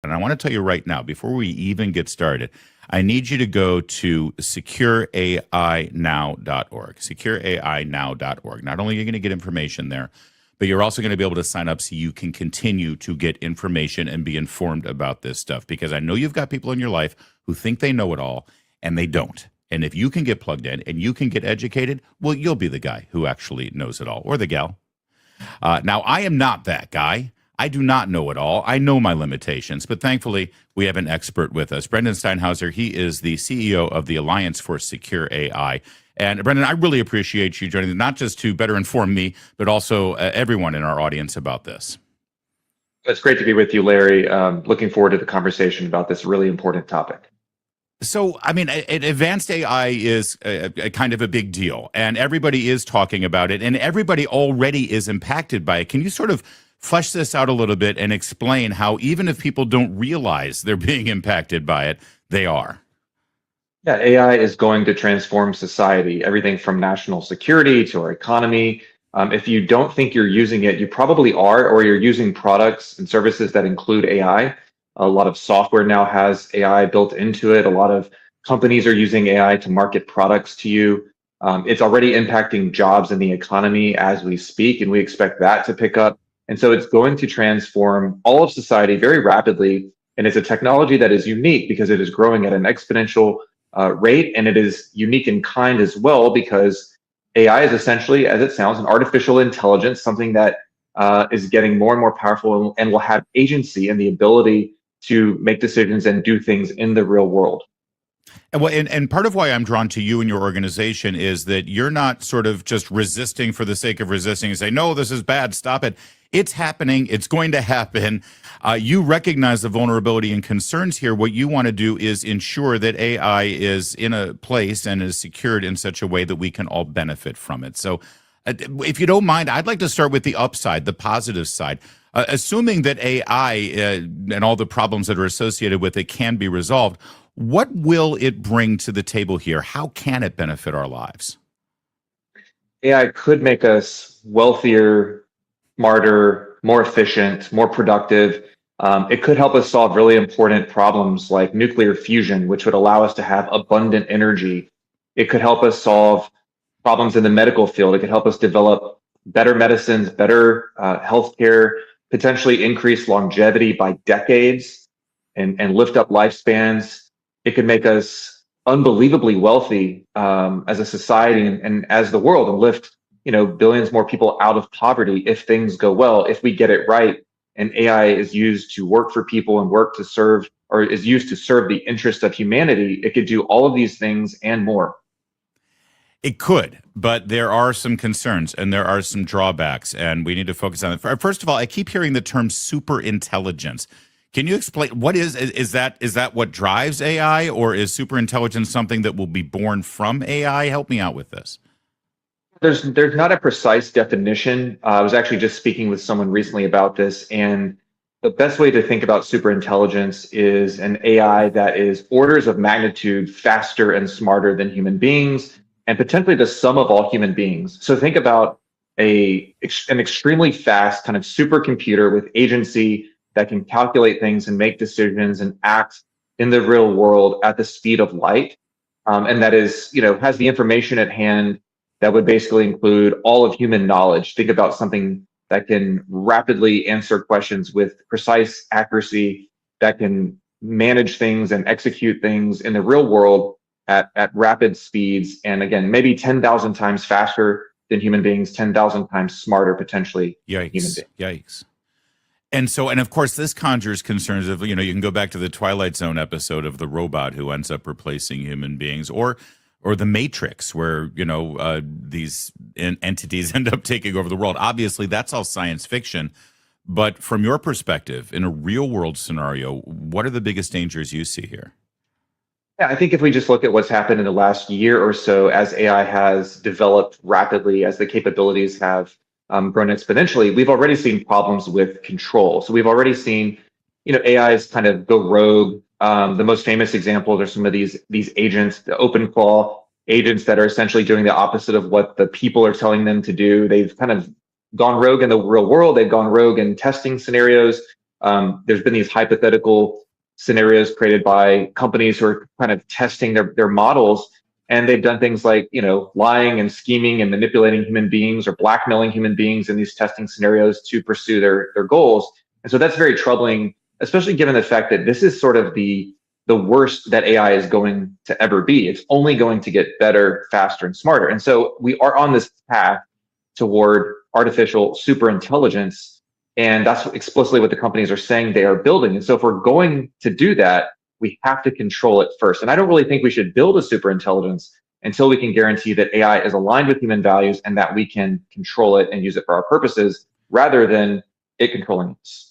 And I want to tell you right now, before we even get started, I need you to go to secureainow.org, secureainow.org. Not only are you going to get information there, but you're also going to be able to sign up so you can continue to get information and be informed about this stuff. Because I know you've got people in your life who think they know it all, and they don't. And if you can get plugged in and you can get educated, well, you'll be the guy who actually knows it all, or the gal. Now, I am not that guy. I do not know it all. I know my limitations, but thankfully, we have an expert with us. Brendan Steinhauser, he is the CEO of the Alliance for Secure AI. And Brendan, I really appreciate you joining, not just to better inform me, but also everyone in our audience about this. It's great to be with you, Larry. Looking forward to the conversation about this really important topic. So, I mean, advanced AI is a kind of a big deal, and everybody is talking about it, and everybody already is impacted by it. Can you sort of flesh this out a little bit and explain how even if people don't realize they're being impacted by it, they are? Yeah, AI is going to transform society, everything from national security to our economy. If you don't think you're using it, you probably are, or you're using products and services that include AI. A lot of software now has AI built into it. A lot of companies are using AI to market products to you. It's already impacting jobs in the economy as we speak, and we expect that to pick up. And so it's going to transform all of society very rapidly. And it's a technology that is unique because it is growing at an exponential rate, and it is unique in kind as well because AI is essentially, as it sounds, an artificial intelligence, something that is getting more and more powerful and will have agency and the ability to make decisions and do things in the real world. And part of why I'm drawn to you and your organization is that you're not sort of just resisting for the sake of resisting and say, no, this is bad, stop it. It's happening. It's going to happen. You recognize the vulnerability and concerns here. What you want to do is ensure that AI is in a place and is secured in such a way that we can all benefit from it. So if you don't mind, I'd like to start with the upside, the positive side. Assuming that AI and all the problems that are associated with it can be resolved, what will it bring to the table here? How can it benefit our lives? AI could make us wealthier, smarter, more efficient, more productive. It could help us solve really important problems like nuclear fusion, which would allow us to have abundant energy. It could help us solve problems in the medical field. It could help us develop better medicines, better healthcare, potentially increase longevity by decades and lift up lifespans. It could make us unbelievably wealthy as a society and as the world, and lift billions more people out of poverty if things go well, if we get it right. And AI is used to work for people and work to serve, or is used to serve the interest of humanity. It could do all of these things and more. It could, but there are some concerns and there are some drawbacks, and we need to focus on it. First of all, I keep hearing the term super intelligence. Can you explain what is that what drives AI, or is super intelligence something that will be born from AI? Help me out with this. There's not a precise definition. I was actually just speaking with someone recently about this, and the best way to think about superintelligence is an AI that is orders of magnitude faster and smarter than human beings, and potentially the sum of all human beings. So think about an extremely fast kind of supercomputer with agency that can calculate things and make decisions and act in the real world at the speed of light, and that is, has the information at hand that would basically include all of human knowledge. Think about something that can rapidly answer questions with precise accuracy, that can manage things and execute things in the real world at rapid speeds. And again, maybe 10,000 times faster than human beings, 10,000 times smarter potentially than human beings. Yikes. And of course, this conjures concerns of, you can go back to the Twilight Zone episode of the robot who ends up replacing human beings, or the Matrix, where, these entities end up taking over the world. Obviously, that's all science fiction. But from your perspective, in a real world scenario, what are the biggest dangers you see here? Yeah, I think if we just look at what's happened in the last year or so, as AI has developed rapidly, as the capabilities have grown exponentially, we've already seen problems with control. So we've already seen, AIs kind of go rogue. The most famous examples are some of these agents, the OpenClaw agents that are essentially doing the opposite of what the people are telling them to do. They've kind of gone rogue in the real world. They've gone rogue in testing scenarios. There's been these hypothetical scenarios created by companies who are kind of testing their models, and they've done things like, lying and scheming and manipulating human beings or blackmailing human beings in these testing scenarios to pursue their goals. And so that's very troubling, especially given the fact that this is sort of the worst that AI is going to ever be. It's only going to get better, faster, and smarter. And so we are on this path toward artificial superintelligence. And that's explicitly what the companies are saying they are building. And so if we're going to do that, we have to control it first. And I don't really think we should build a superintelligence until we can guarantee that AI is aligned with human values and that we can control it and use it for our purposes rather than it controlling us.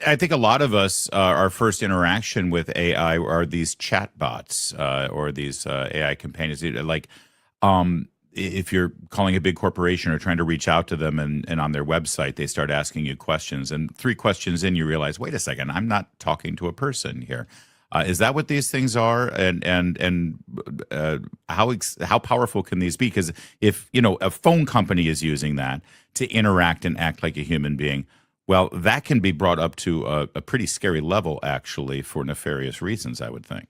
I think a lot of us, our first interaction with AI are these chatbots or these AI companions. Like, if you're calling a big corporation or trying to reach out to them and on their website, they start asking you questions. And 3 questions in, you realize, wait a second, I'm not talking to a person here. Is that what these things are? And how powerful can these be? Because if, a phone company is using that to interact and act like a human being, well, that can be brought up to a pretty scary level, actually, for nefarious reasons, I would think.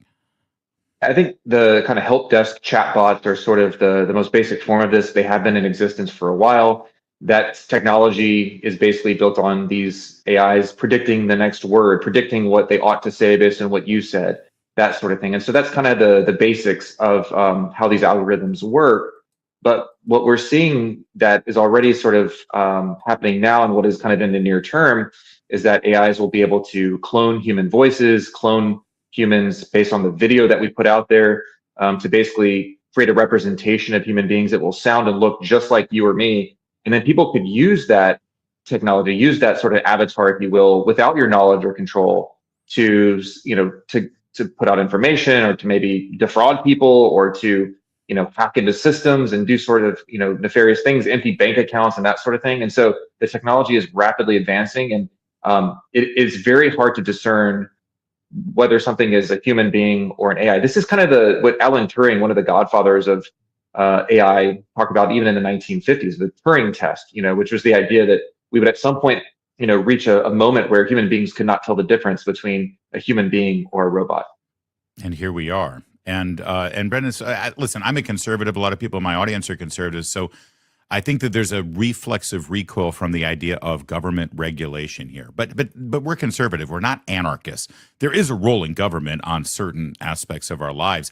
I think the kind of help desk chatbots are sort of the most basic form of this. They have been in existence for a while. That technology is basically built on these AIs predicting the next word, predicting what they ought to say based on what you said, that sort of thing. And so that's kind of the basics of how these algorithms work. But what we're seeing that is already sort of happening now and what is kind of in the near term is that AIs will be able to clone human voices, clone humans based on the video that we put out there, to basically create a representation of human beings that will sound and look just like you or me. And then people could use that technology, use that sort of avatar, if you will, without your knowledge or control to put out information or to maybe defraud people or to hack into systems and do sort of, nefarious things, empty bank accounts and that sort of thing. And so the technology is rapidly advancing, and it is very hard to discern whether something is a human being or an AI. This is kind of what Alan Turing, one of the godfathers of AI, talked about even in the 1950s, the Turing test, which was the idea that we would at some point, reach a moment where human beings could not tell the difference between a human being or a robot. And here we are. And Brendan, listen, I'm a conservative. A lot of people in my audience are conservatives. So I think that there's a reflexive recoil from the idea of government regulation here. But we're conservative. We're not anarchists. There is a role in government on certain aspects of our lives.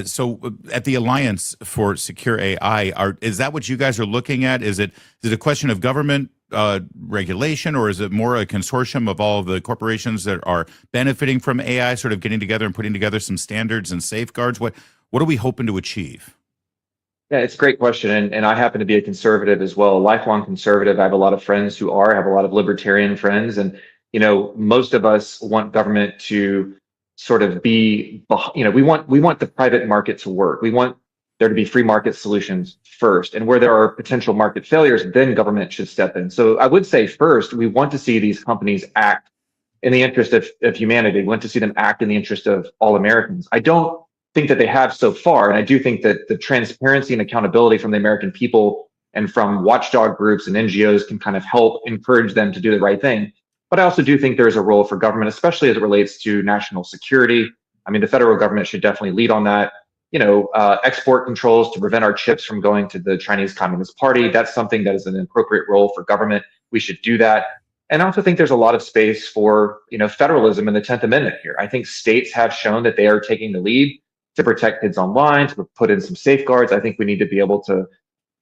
So at the Alliance for Secure AI, is that what you guys are looking at? Is it a question of government regulation, or is it more a consortium of all of the corporations that are benefiting from AI sort of getting together and putting together some standards and safeguards? What are we hoping to achieve? Yeah, it's a great question. And I happen to be a conservative as well, a lifelong conservative. I have a lot of friends who are, I have a lot of libertarian friends. And, most of us want government to sort of be, we want the private market to work. We want there to be free market solutions first. And where there are potential market failures, then government should step in. So I would say first, we want to see these companies act in the interest of humanity. We want to see them act in the interest of all Americans. I don't think that they have so far. And I do think that the transparency and accountability from the American people and from watchdog groups and NGOs can kind of help encourage them to do the right thing. But I also do think there's a role for government, especially as it relates to national security. I mean, the federal government should definitely lead on that. Export controls to prevent our chips from going to the Chinese Communist Party. That's something that is an appropriate role for government. We should do that. And I also think there's a lot of space for, federalism in the 10th Amendment here. I think states have shown that they are taking the lead to protect kids online, to put in some safeguards. I think we need to be able to,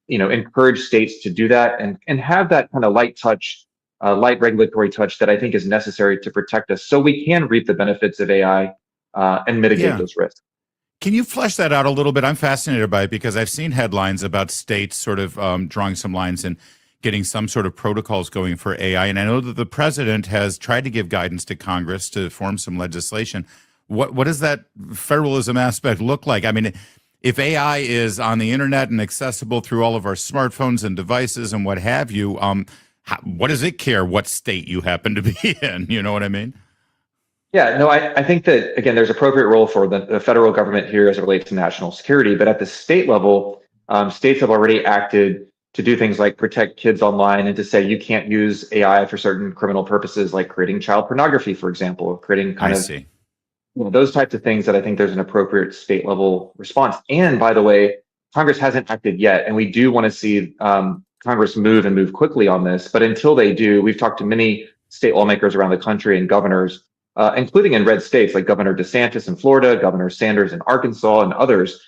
encourage states to do that and have that kind of light regulatory touch that I think is necessary to protect us so we can reap the benefits of AI and mitigate those risks. Can you flesh that out a little bit? I'm fascinated by it because I've seen headlines about states sort of drawing some lines and getting some sort of protocols going for AI. And I know that the president has tried to give guidance to Congress to form some legislation. What does that federalism aspect look like? I mean, if AI is on the internet and accessible through all of our smartphones and devices and what have you, what does it care what state you happen to be in? You know what I mean? Yeah, no, I think that, again, there's appropriate role for the federal government here as it relates to national security. But at the state level, states have already acted to do things like protect kids online and to say you can't use AI for certain criminal purposes, like creating child pornography, for example, or creating I kind of see. those types of things that I think there's an appropriate state level response. And by the way, Congress hasn't acted yet, and we do want to see Congress move and move quickly on this. But until they do, we've talked to many state lawmakers around the country and governors, including in red states like Governor DeSantis in Florida, Governor Sanders in Arkansas, and others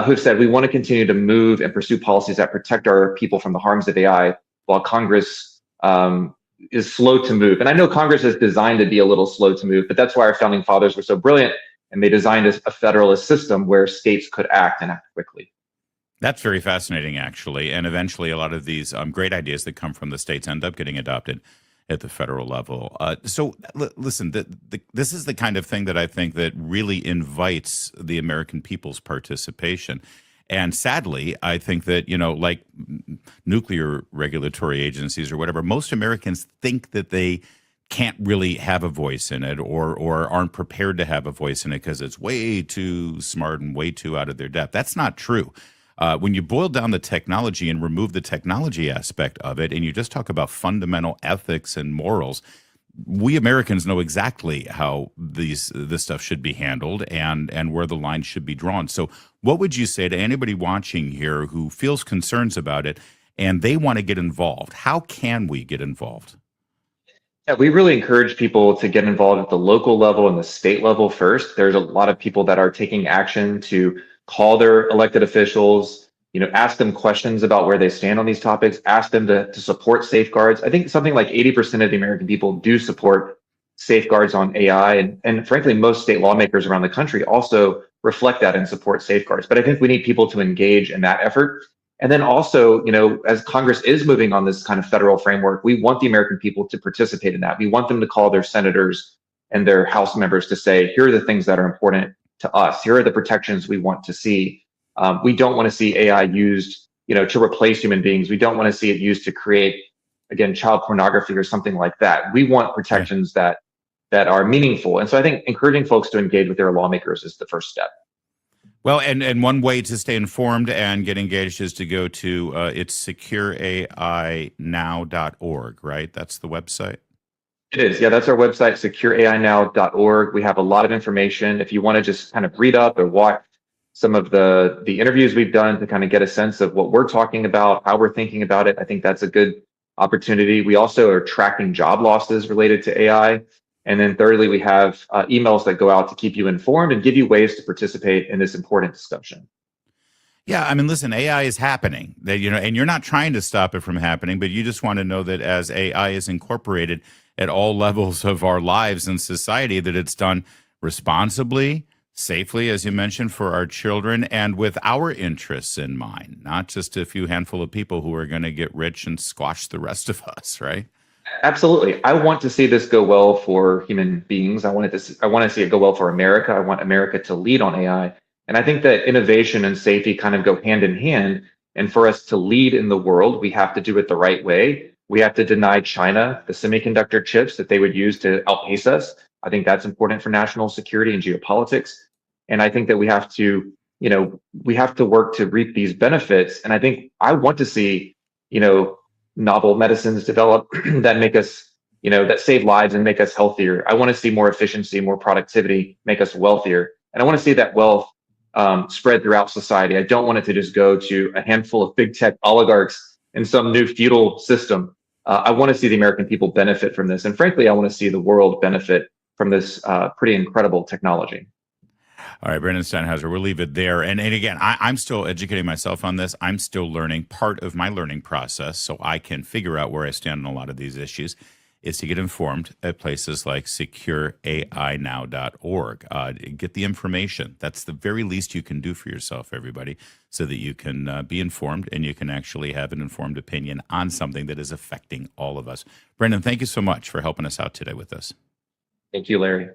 who've said we want to continue to move and pursue policies that protect our people from the harms of AI, while Congress is slow to move. And I know Congress is designed to be a little slow to move, but that's why our founding fathers were so brilliant, and they designed a federalist system where states could act and act quickly. That's very fascinating, actually. And eventually, a lot of these great ideas that come from the states end up getting adopted at the federal level. Listen, this is the kind of thing that I think that really invites the American people's participation. And sadly, I think that, like nuclear regulatory agencies or whatever, most Americans think that they can't really have a voice in it or aren't prepared to have a voice in it because it's way too smart and way too out of their depth. That's not true. When you boil down the technology and remove the technology aspect of it, and you just talk about fundamental ethics and morals, we Americans know exactly how this stuff should be handled and where the line should be drawn. So what would you say to anybody watching here who feels concerns about it and they want to get involved? How can we get involved? Yeah, we really encourage people to get involved at the local level and the state level first. There's a lot of people that are taking action to call their elected officials, ask them questions about where they stand on these topics, ask them to support safeguards. I think something like 80% of the American people do support safeguards on AI. And frankly, most state lawmakers around the country also reflect that and support safeguards. But I think we need people to engage in that effort. And then also, as Congress is moving on this kind of federal framework, we want the American people to participate in that. We want them to call their senators and their House members to say, here are the things that are important to us. Here are the protections we want to see. We don't want to see AI used, to replace human beings. We don't want to see it used to create, again, child pornography or something like that. We want protections that are meaningful. And so I think encouraging folks to engage with their lawmakers is the first step. Well, and one way to stay informed and get engaged is to go to it's secureainow.org, right? That's the website. It is. Yeah, that's our website, secureainow.org. We have a lot of information. If you want to just kind of read up or watch some of the interviews we've done to kind of get a sense of what we're talking about, how we're thinking about it, I think that's a good opportunity. We also are tracking job losses related to AI. And then thirdly, we have emails that go out to keep you informed and give you ways to participate in this important discussion. Yeah, I mean, listen, AI is happening. And you're not trying to stop it from happening, but you just want to know that as AI is incorporated at all levels of our lives and society, that it's done responsibly, safely, as you mentioned, for our children, and with our interests in mind, not just a few handful of people who are going to get rich and squash the rest of us, right? Absolutely. I want to see this go well for human beings. I want to see it go well for America. I want America to lead on AI. And I think that innovation and safety kind of go hand in hand. And for us to lead in the world, we have to do it the right way. We have to deny China the semiconductor chips that they would use to outpace us. I think that's important for national security and geopolitics. And I think that we have to work to reap these benefits. And I think I want to see, novel medicines develop that make us, that save lives and make us healthier. I want to see more efficiency, more productivity, make us wealthier. And I want to see that wealth spread throughout society. I don't want it to just go to a handful of big tech oligarchs in some new feudal system. I want to see the American people benefit from this. And frankly, I want to see the world benefit from this pretty incredible technology. All right, Brendan Steinhauser, we'll leave it there. And again, I'm still educating myself on this. I'm still learning. Part of my learning process, so I can figure out where I stand on a lot of these issues, is to get informed at places like secureainow.org. Get the information. That's the very least you can do for yourself, everybody, so that you can be informed and you can actually have an informed opinion on something that is affecting all of us. Brendan, thank you so much for helping us out today with this. Thank you, Larry.